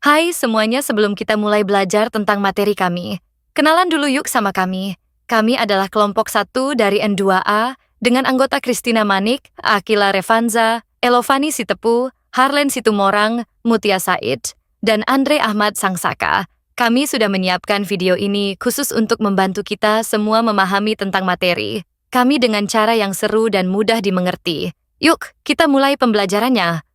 Hai semuanya, sebelum kita mulai belajar tentang materi kami, kenalan dulu yuk sama kami. Kami adalah kelompok 1 dari N2A dengan anggota Christina Manik, Akila Revanza, Elovani Sitepu, Harlen Situmorang, Mutia Said, dan Andre Ahmad Sangsaka. Kami sudah menyiapkan video ini khusus untuk membantu kita semua memahami tentang materi. Kami dengan cara yang seru dan mudah dimengerti. Yuk, kita mulai pembelajarannya.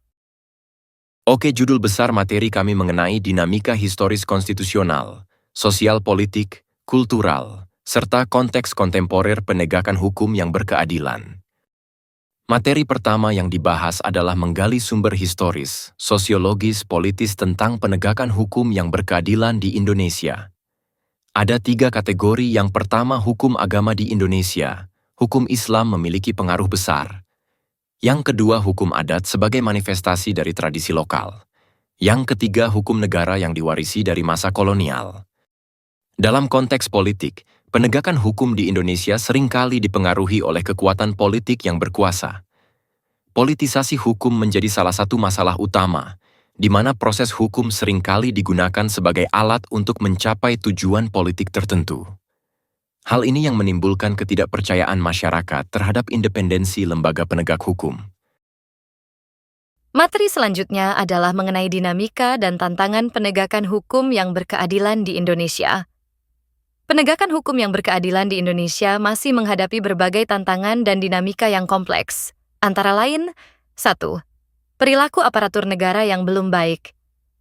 Oke, judul besar materi kami mengenai dinamika historis konstitusional, sosial politik, kultural, serta konteks kontemporer penegakan hukum yang berkeadilan. Materi pertama yang dibahas adalah menggali sumber historis, sosiologis, politis tentang penegakan hukum yang berkeadilan di Indonesia. Ada 3 kategori. Yang pertama, hukum agama di Indonesia. Hukum Islam memiliki pengaruh besar. Yang kedua, hukum adat sebagai manifestasi dari tradisi lokal. Yang ketiga, hukum negara yang diwarisi dari masa kolonial. Dalam konteks politik, penegakan hukum di Indonesia seringkali dipengaruhi oleh kekuatan politik yang berkuasa. Politisasi hukum menjadi salah satu masalah utama, di mana proses hukum seringkali digunakan sebagai alat untuk mencapai tujuan politik tertentu. Hal ini yang menimbulkan ketidakpercayaan masyarakat terhadap independensi lembaga penegak hukum. Materi selanjutnya adalah mengenai dinamika dan tantangan penegakan hukum yang berkeadilan di Indonesia. Penegakan hukum yang berkeadilan di Indonesia masih menghadapi berbagai tantangan dan dinamika yang kompleks. Antara lain, 1. Perilaku aparatur negara yang belum baik.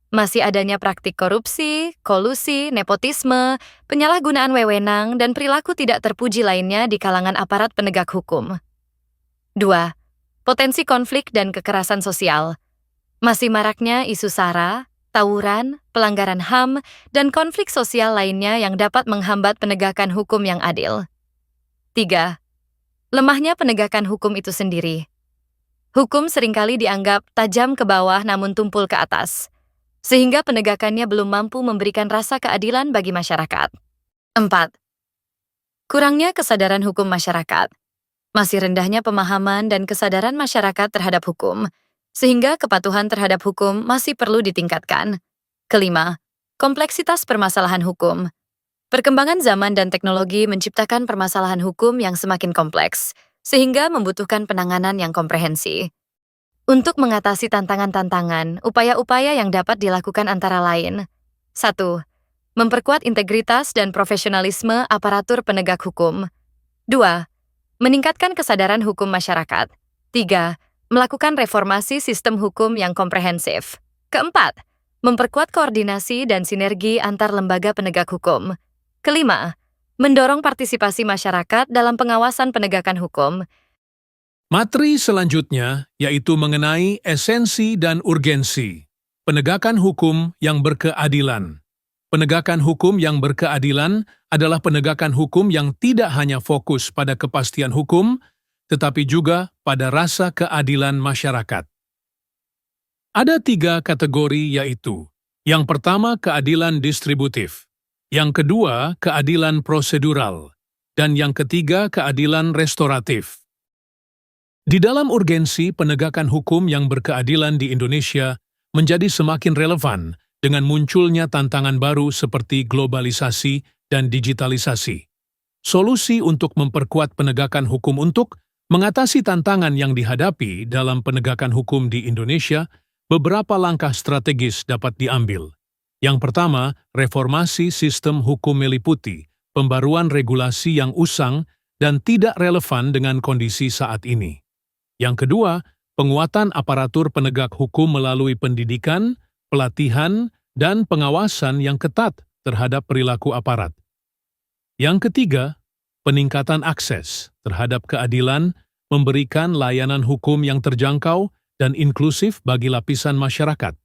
Masih adanya praktik korupsi, kolusi, nepotisme, penyalahgunaan wewenang, dan perilaku tidak terpuji lainnya di kalangan aparat penegak hukum. 2. Potensi konflik dan kekerasan sosial. Masih maraknya isu SARA, tawuran, pelanggaran HAM, dan konflik sosial lainnya yang dapat menghambat penegakan hukum yang adil. 3. Lemahnya penegakan hukum itu sendiri. Hukum seringkali dianggap tajam ke bawah namun tumpul ke atas, sehingga penegakannya belum mampu memberikan rasa keadilan bagi masyarakat. 4. Kurangnya kesadaran hukum masyarakat. Masih rendahnya pemahaman dan kesadaran masyarakat terhadap hukum, sehingga kepatuhan terhadap hukum masih perlu ditingkatkan. 5. Kompleksitas permasalahan hukum. Perkembangan zaman dan teknologi menciptakan permasalahan hukum yang semakin kompleks, sehingga membutuhkan penanganan yang komprehensi. Untuk mengatasi tantangan-tantangan, upaya-upaya yang dapat dilakukan antara lain. 1. Memperkuat integritas dan profesionalisme aparatur penegak hukum. 2. Meningkatkan kesadaran hukum masyarakat. 3. Melakukan reformasi sistem hukum yang komprehensif. 4. Memperkuat koordinasi dan sinergi antar lembaga penegak hukum. 5. Mendorong partisipasi masyarakat dalam pengawasan penegakan hukum. Materi selanjutnya yaitu mengenai esensi dan urgensi. Penegakan hukum yang berkeadilan. Penegakan hukum yang berkeadilan adalah penegakan hukum yang tidak hanya fokus pada kepastian hukum, tetapi juga pada rasa keadilan masyarakat. Ada 3 kategori yaitu, yang pertama keadilan distributif, yang kedua keadilan prosedural, dan yang ketiga keadilan restoratif. Di dalam urgensi, penegakan hukum yang berkeadilan di Indonesia menjadi semakin relevan dengan munculnya tantangan baru seperti globalisasi dan digitalisasi. Solusi untuk memperkuat penegakan hukum untuk mengatasi tantangan yang dihadapi dalam penegakan hukum di Indonesia, beberapa langkah strategis dapat diambil. Yang pertama, reformasi sistem hukum meliputi pembaruan regulasi yang usang dan tidak relevan dengan kondisi saat ini. Yang kedua, penguatan aparatur penegak hukum melalui pendidikan, pelatihan, dan pengawasan yang ketat terhadap perilaku aparat. Yang ketiga, peningkatan akses terhadap keadilan, memberikan layanan hukum yang terjangkau dan inklusif bagi lapisan masyarakat.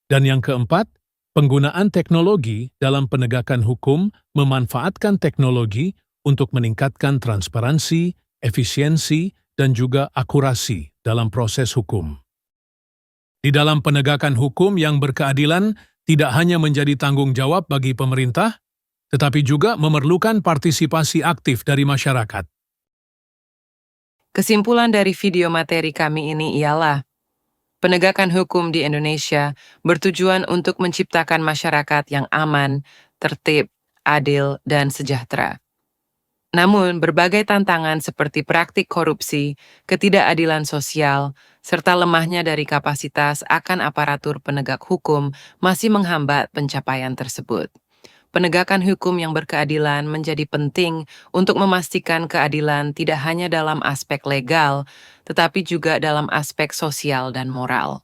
Dan yang keempat, penggunaan teknologi dalam penegakan hukum, memanfaatkan teknologi untuk meningkatkan transparansi, efisiensi, dan juga akurasi dalam proses hukum. Di dalam penegakan hukum yang berkeadilan tidak hanya menjadi tanggung jawab bagi pemerintah, tetapi juga memerlukan partisipasi aktif dari masyarakat. Kesimpulan dari video materi kami ini ialah, Penegakan hukum di Indonesia bertujuan untuk menciptakan masyarakat yang aman, tertib, adil, dan sejahtera. Namun, berbagai tantangan seperti praktik korupsi, ketidakadilan sosial, serta lemahnya dari kapasitas akan aparatur penegak hukum masih menghambat pencapaian tersebut. Penegakan hukum yang berkeadilan menjadi penting untuk memastikan keadilan tidak hanya dalam aspek legal, tetapi juga dalam aspek sosial dan moral.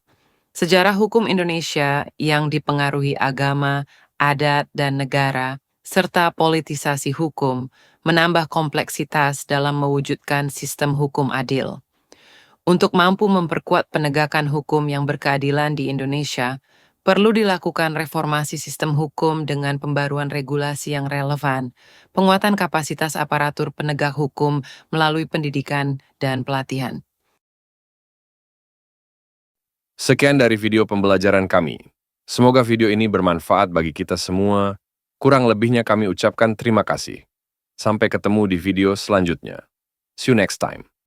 Sejarah hukum Indonesia yang dipengaruhi agama, adat, dan negara, serta politisasi hukum, menambah kompleksitas dalam mewujudkan sistem hukum adil. Untuk mampu memperkuat penegakan hukum yang berkeadilan di Indonesia, perlu dilakukan reformasi sistem hukum dengan pembaruan regulasi yang relevan, penguatan kapasitas aparatur penegak hukum melalui pendidikan dan pelatihan. Sekian dari video pembelajaran kami. Semoga video ini bermanfaat bagi kita semua. Kurang lebihnya kami ucapkan terima kasih. Sampai ketemu di video selanjutnya. See you next time.